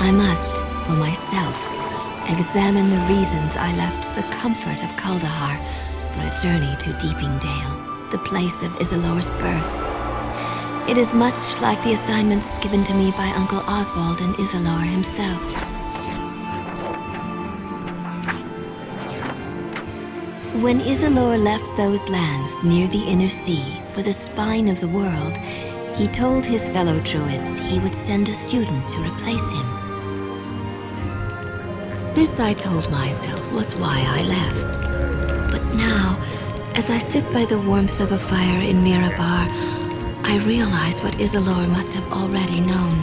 I must, for myself, examine the reasons I left the comfort of Kaldahar for a journey to Deepingdale, the place of Isilor's birth. It is much like the assignments given to me by Uncle Oswald and Isilor himself. When Isilor left those lands near the Inner Sea for the spine of the world, he told his fellow Druids he would send a student to replace him. This, I told myself, was why I left. But now, as I sit by the warmth of a fire in Mirabar, I realize what Isilor must have already known.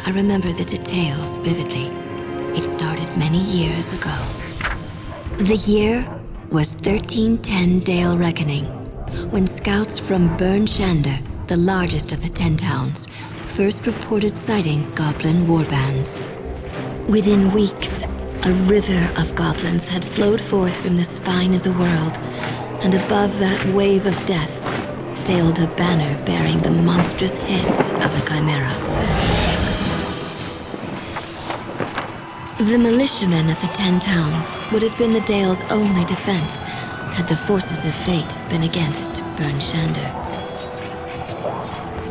I remember the details vividly. It started many years ago. The year was 1310 Dale Reckoning, when scouts from Burn Shander, the largest of the 10 towns, first reported sighting goblin warbands. Within weeks, a river of goblins had flowed forth from the spine of the world, and above that wave of death sailed a banner bearing the monstrous heads of the Chimera. The militiamen of the 10 towns would have been the Dale's only defense had the forces of fate been against Burn Shander.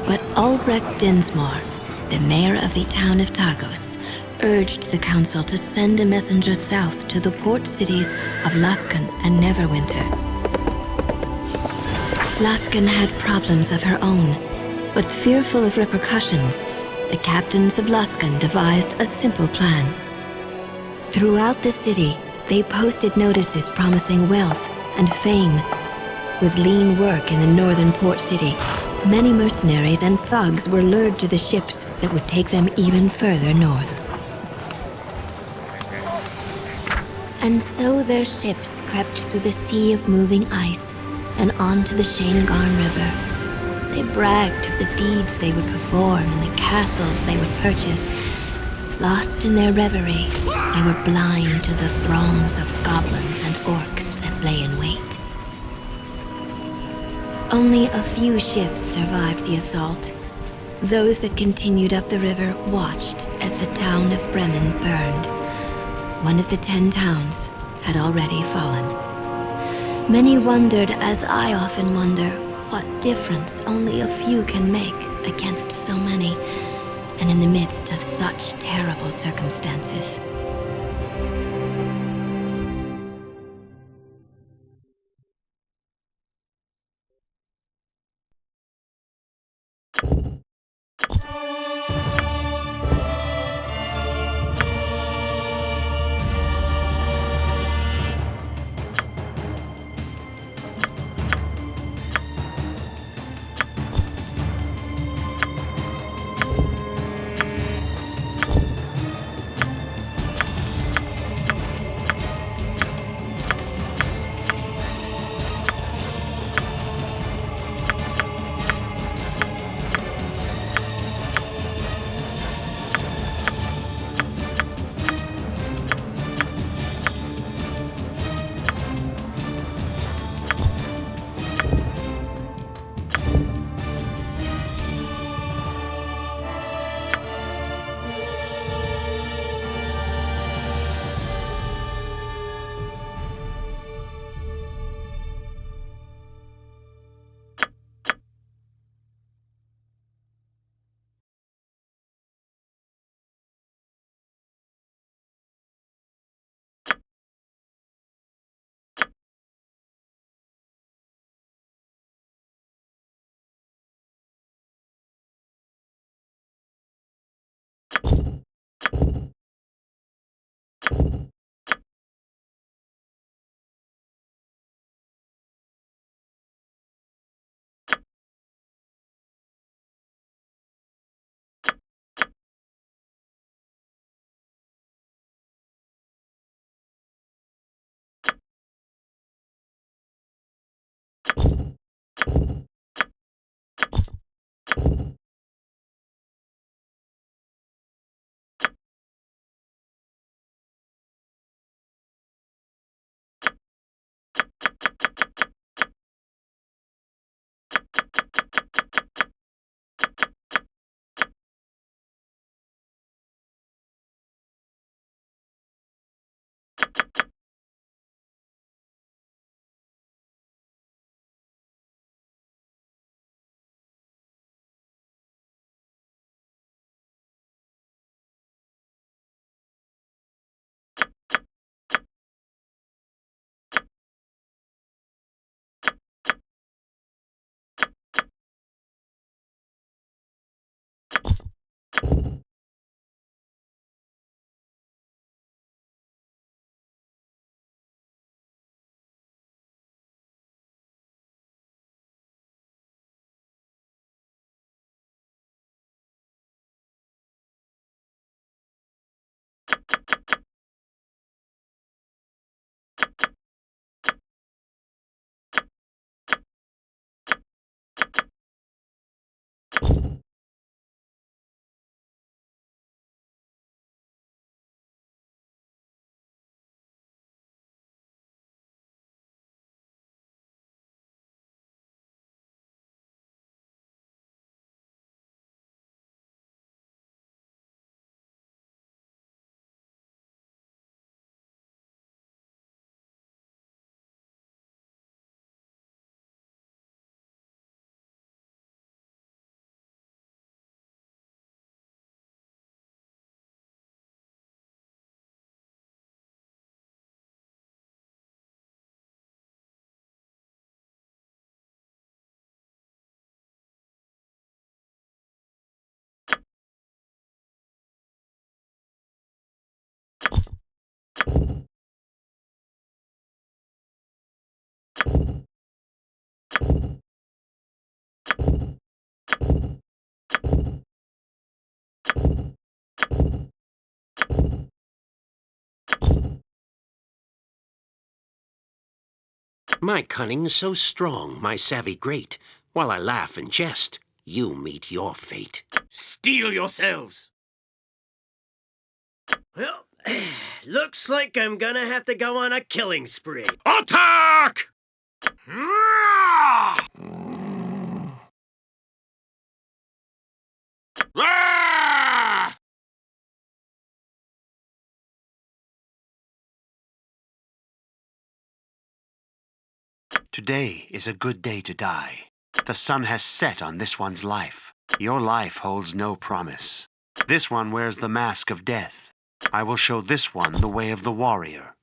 But Albrecht Dinsmore, the mayor of the town of Targos, urged the council to send a messenger south to the port cities of Luskan and Neverwinter. Luskan had problems of her own, but fearful of repercussions, the captains of Luskan devised a simple plan. Throughout the city, they posted notices promising wealth and fame. With lean work in the northern port city, many mercenaries and thugs were lured to the ships that would take them even further north. And so their ships crept through the sea of moving ice and onto the Shanegarn River. They bragged of the deeds they would perform and the castles they would purchase. Lost in their reverie, they were blind to the throngs of goblins and orcs that lay in wait. Only a few ships survived the assault. Those that continued up the river watched as the town of Bremen burned. One of the 10 towns had already fallen. Many wondered, as I often wonder, what difference only a few can make against so many, and in the midst of such terrible circumstances. My cunning's so strong, my savvy great. While I laugh and jest, you meet your fate. Steel yourselves! Well, looks like I'm gonna have to go on a killing spree. Attack! Ah! Today is a good day to die. The sun has set on this one's life. Your life holds no promise. This one wears the mask of death. I will show this one the way of the warrior.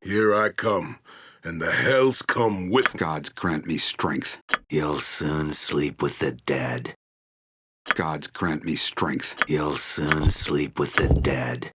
Here I come, and the hells come with me. Gods grant me strength. You'll soon sleep with the dead. Gods grant me strength. You'll soon sleep with the dead.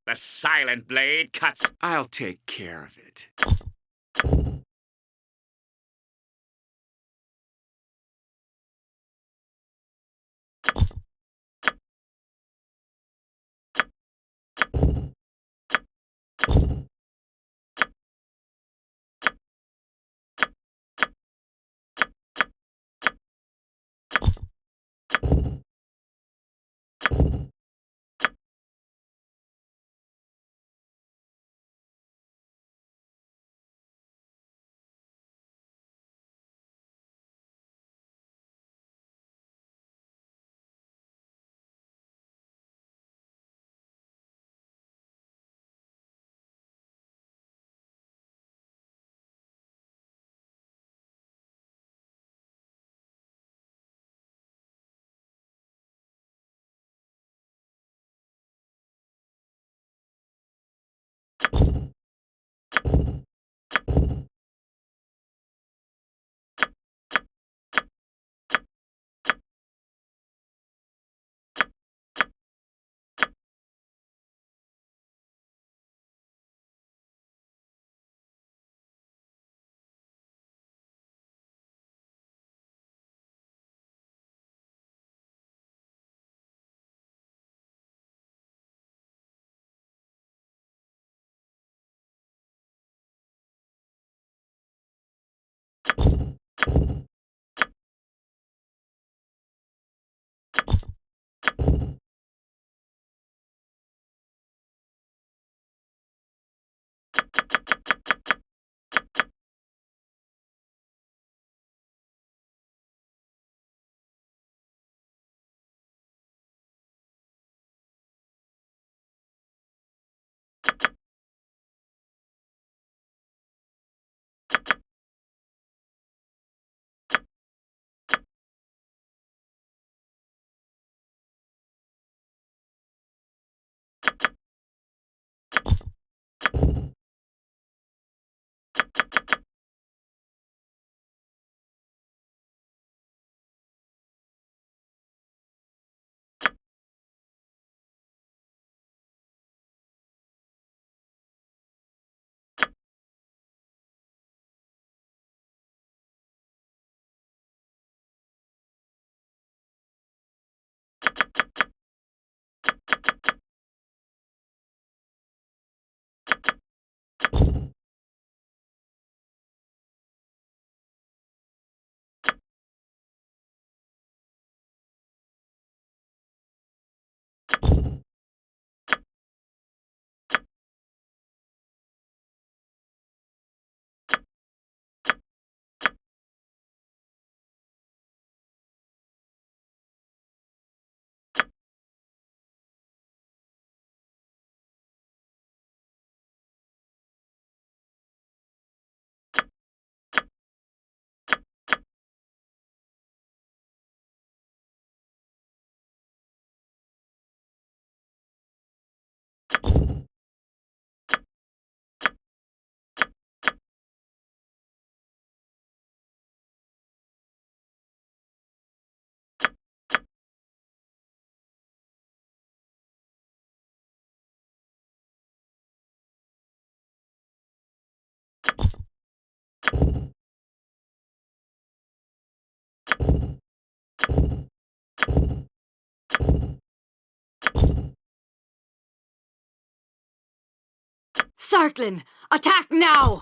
The silent blade cuts. I'll take care of it. Sarklin, attack now!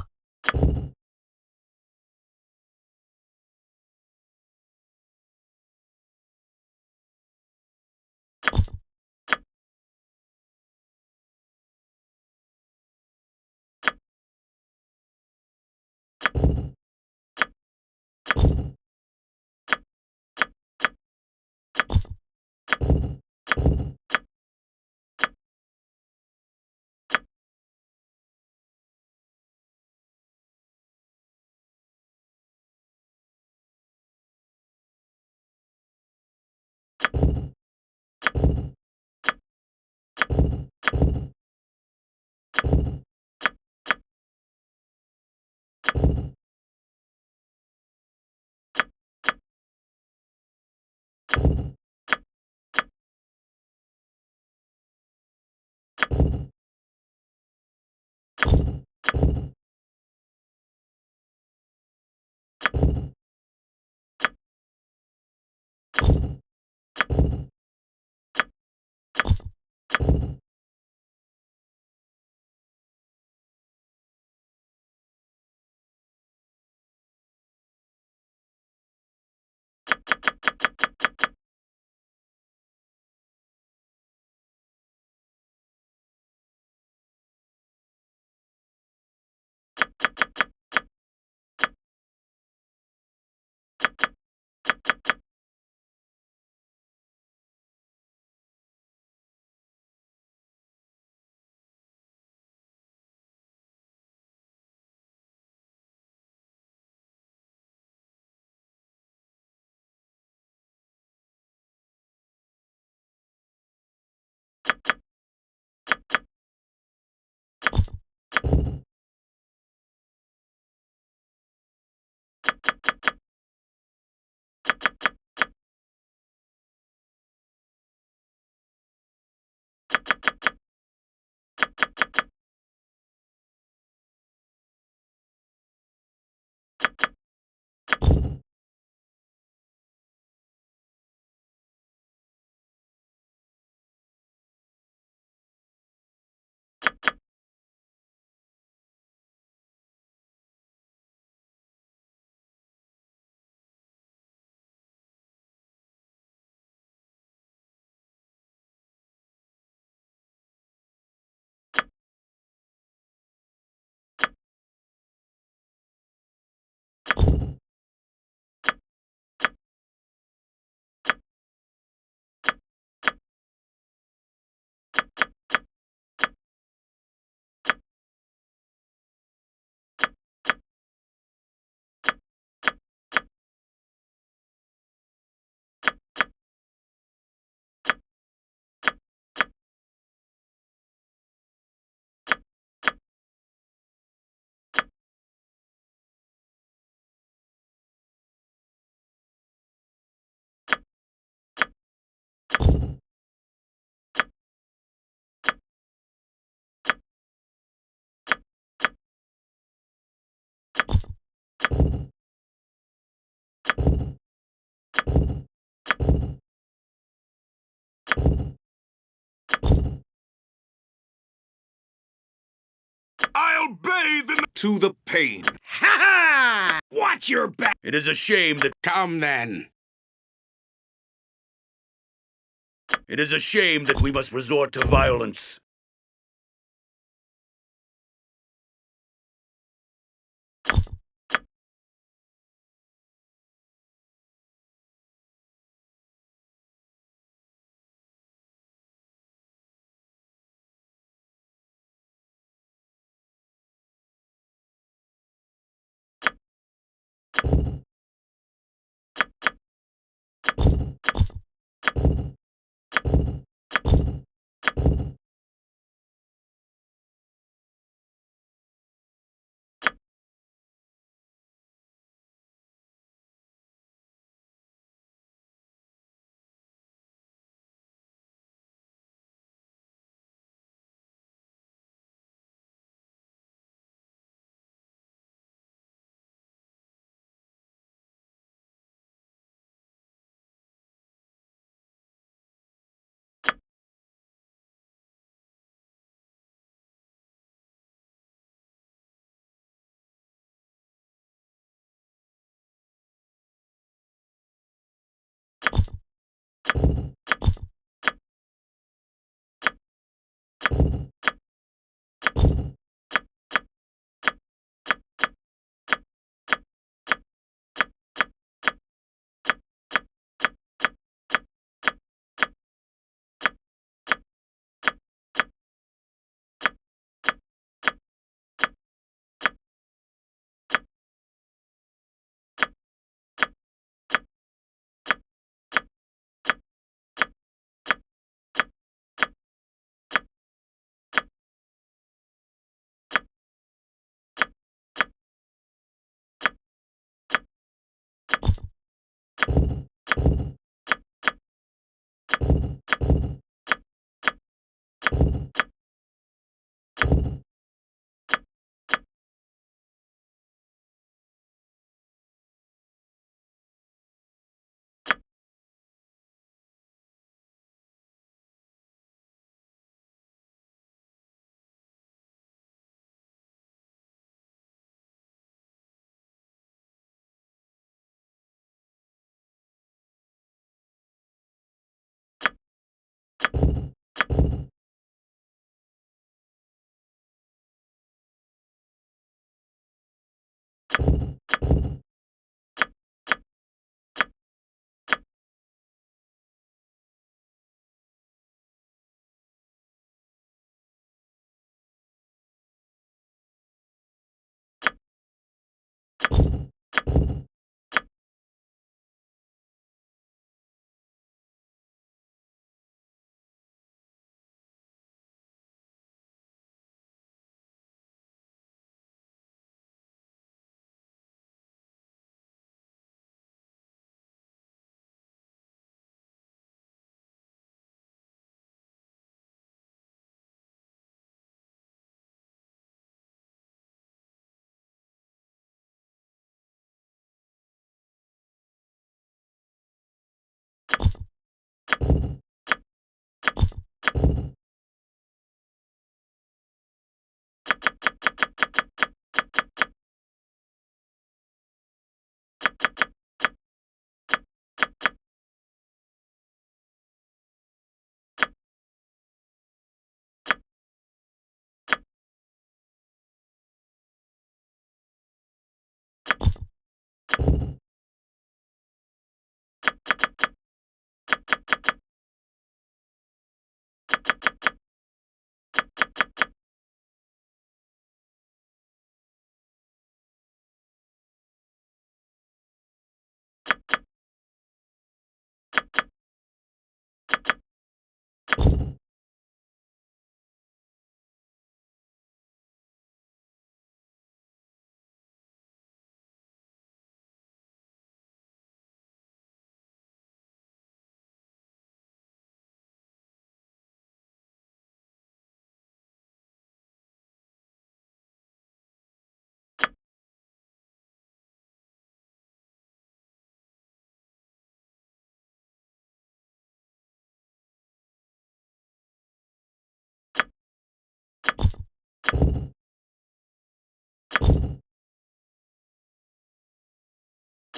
shall bathe in To the pain. Ha ha! Watch your back. It is a shame that... Come then. It is a shame that we must resort to violence.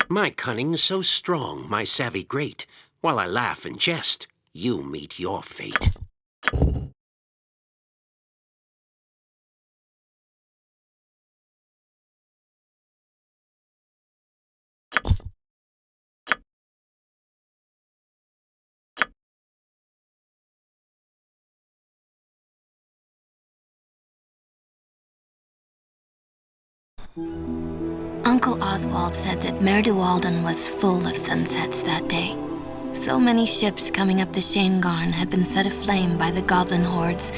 My cunning's so strong, my savvy great. While I laugh and jest, you meet your fate. Uncle Oswald said that Mer de Walden was full of sunsets that day. So many ships coming up the Shangarn had been set aflame by the goblin hordes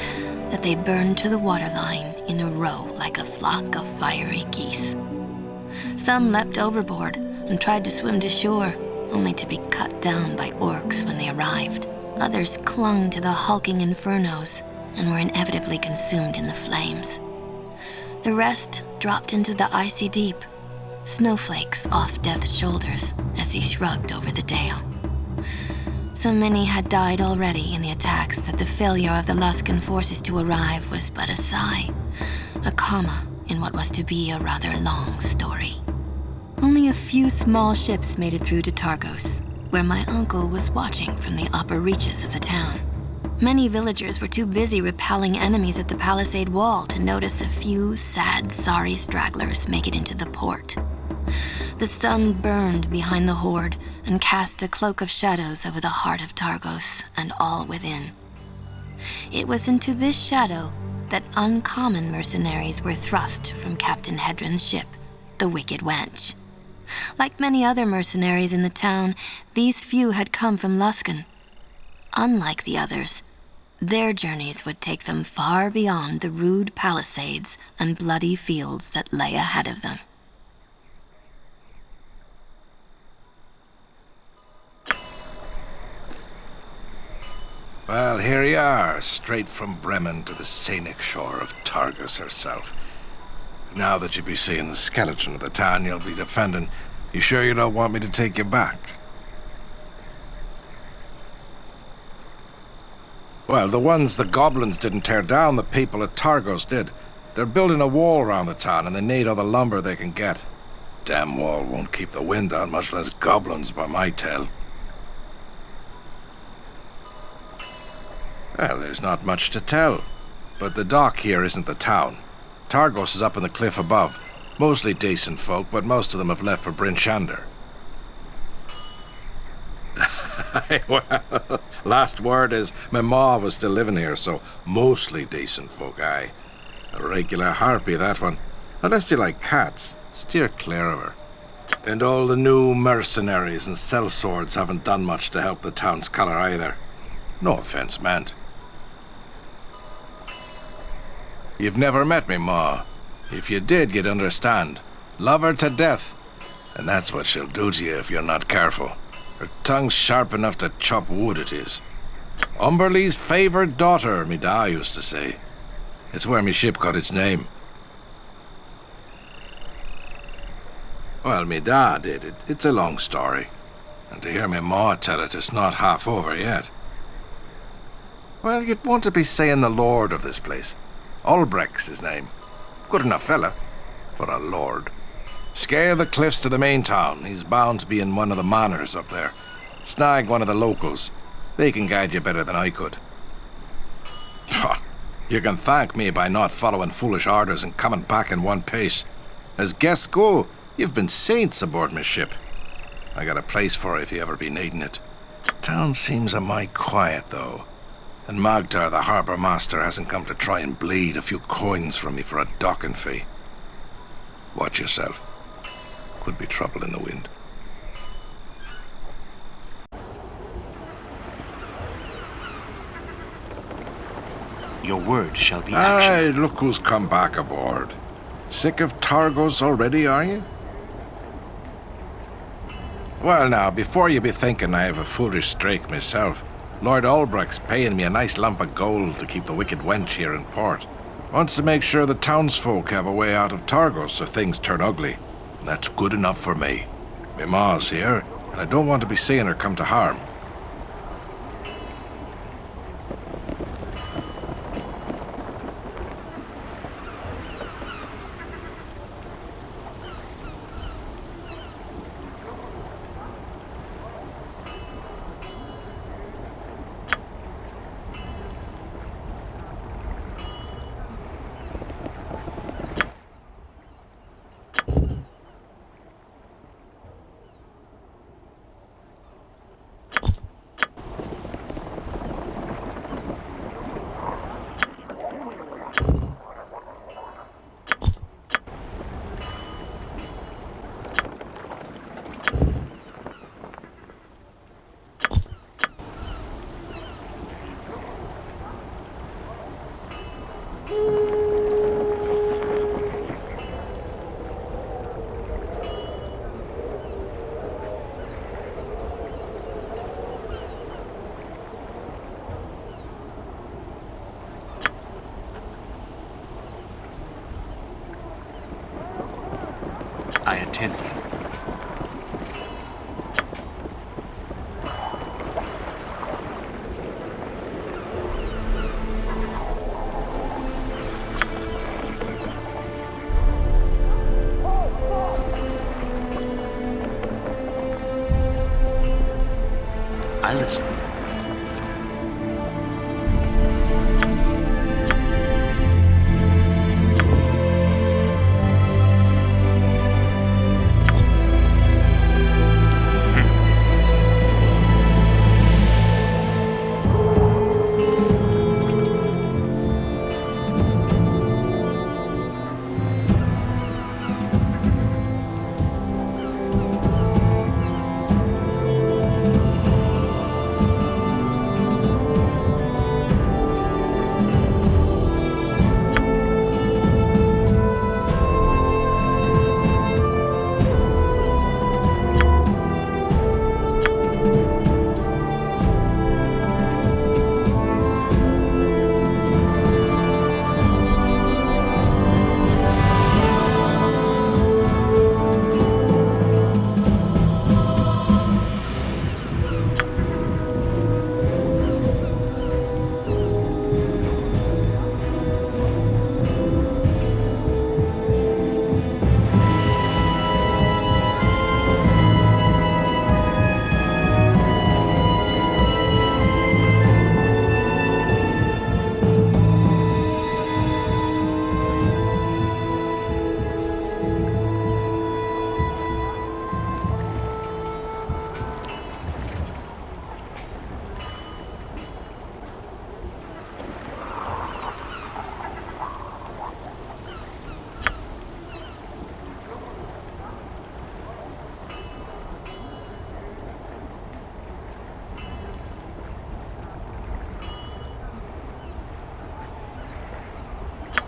that they burned to the waterline in a row like a flock of fiery geese. Some leapt overboard and tried to swim to shore, only to be cut down by orcs when they arrived. Others clung to the hulking infernos and were inevitably consumed in the flames. The rest dropped into the icy deep, snowflakes off Death's shoulders as he shrugged over the dale. So many had died already in the attacks that the failure of the Luskan forces to arrive was but a sigh, a comma in what was to be a rather long story. Only a few small ships made it through to Targos, where my uncle was watching from the upper reaches of the town. Many villagers were too busy repelling enemies at the palisade wall to notice a few sad, sorry stragglers make it into the port. The sun burned behind the horde and cast a cloak of shadows over the heart of Targos and all within. It was into this shadow that uncommon mercenaries were thrust from Captain Hedron's ship, the Wicked Wench. Like many other mercenaries in the town, these few had come from Luskan. Unlike the others, their journeys would take them far beyond the rude palisades and bloody fields that lay ahead of them. Well, here you are, straight from Bremen to the scenic shore of Targus herself. Now that you be seeing the skeleton of the town you'll be defending, you sure you don't want me to take you back? Well, the ones the goblins didn't tear down, the people at Targos did. They're building a wall around the town, and they need all the lumber they can get. Damn wall won't keep the wind out, much less goblins, by my tell. Well, there's not much to tell. But the dock here isn't the town. Targos is up in the cliff above. Mostly decent folk, but most of them have left for Bryn Shander. Well, last word is my ma was still living here, so mostly decent folk, aye. A regular harpy, that one. Unless you like cats, steer clear of her. And all the new mercenaries and sellswords haven't done much to help the town's colour either. No offence meant. You've never met me, Ma. If you did, you'd understand. Love her to death. And that's what she'll do to you if you're not careful. Her tongue's sharp enough to chop wood, it is. Umberlee's favoured daughter, me da used to say. It's where me ship got its name. Well, me da did. It's a long story. And to hear me ma tell it, it's not half over yet. Well, you'd want to be saying the lord of this place. Ulbrecht's his name. Good enough fella for a lord. Scale the cliffs to the main town. He's bound to be in one of the manors up there. Snag one of the locals. They can guide you better than I could. You can thank me by not following foolish orders and coming back in one piece. As guests go, you've been saints aboard my ship. I got a place for you if you ever be needing it. Town seems a mite quiet, though. And Magdar, the harbour master, hasn't come to try and bleed a few coins from me for a docking fee. Watch yourself. Could be trouble in the wind. Your word shall be action. Aye, look who's come back aboard. Sick of Targos already, are you? Well now, before you be thinking I have a foolish streak myself, Lord Ulbrecht's paying me a nice lump of gold to keep the Wicked Wench here in port. Wants to make sure the townsfolk have a way out of Targos if things turn ugly. And that's good enough for me. My ma's here, and I don't want to be seeing her come to harm. I attend you. I listen.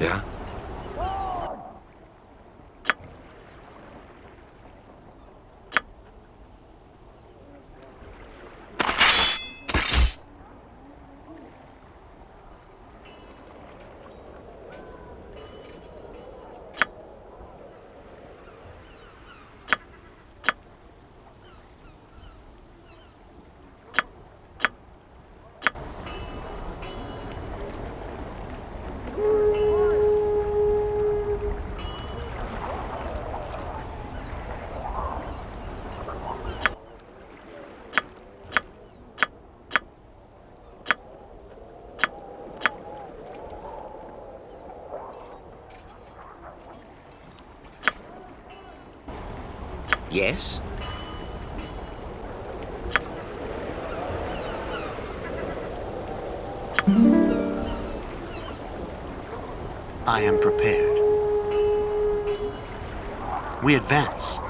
Yeah? Yes? I am prepared. We advance.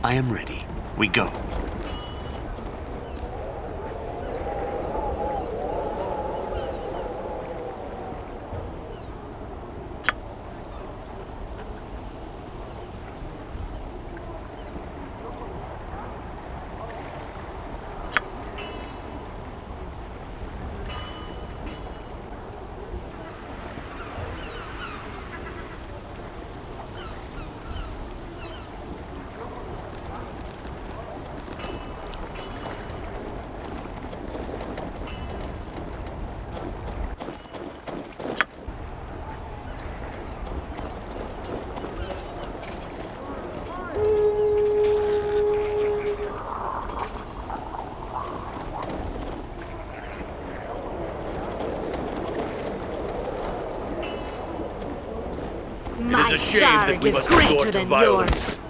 I am ready. We go. My a shame that sarg we is must greater resort to than violence. yours.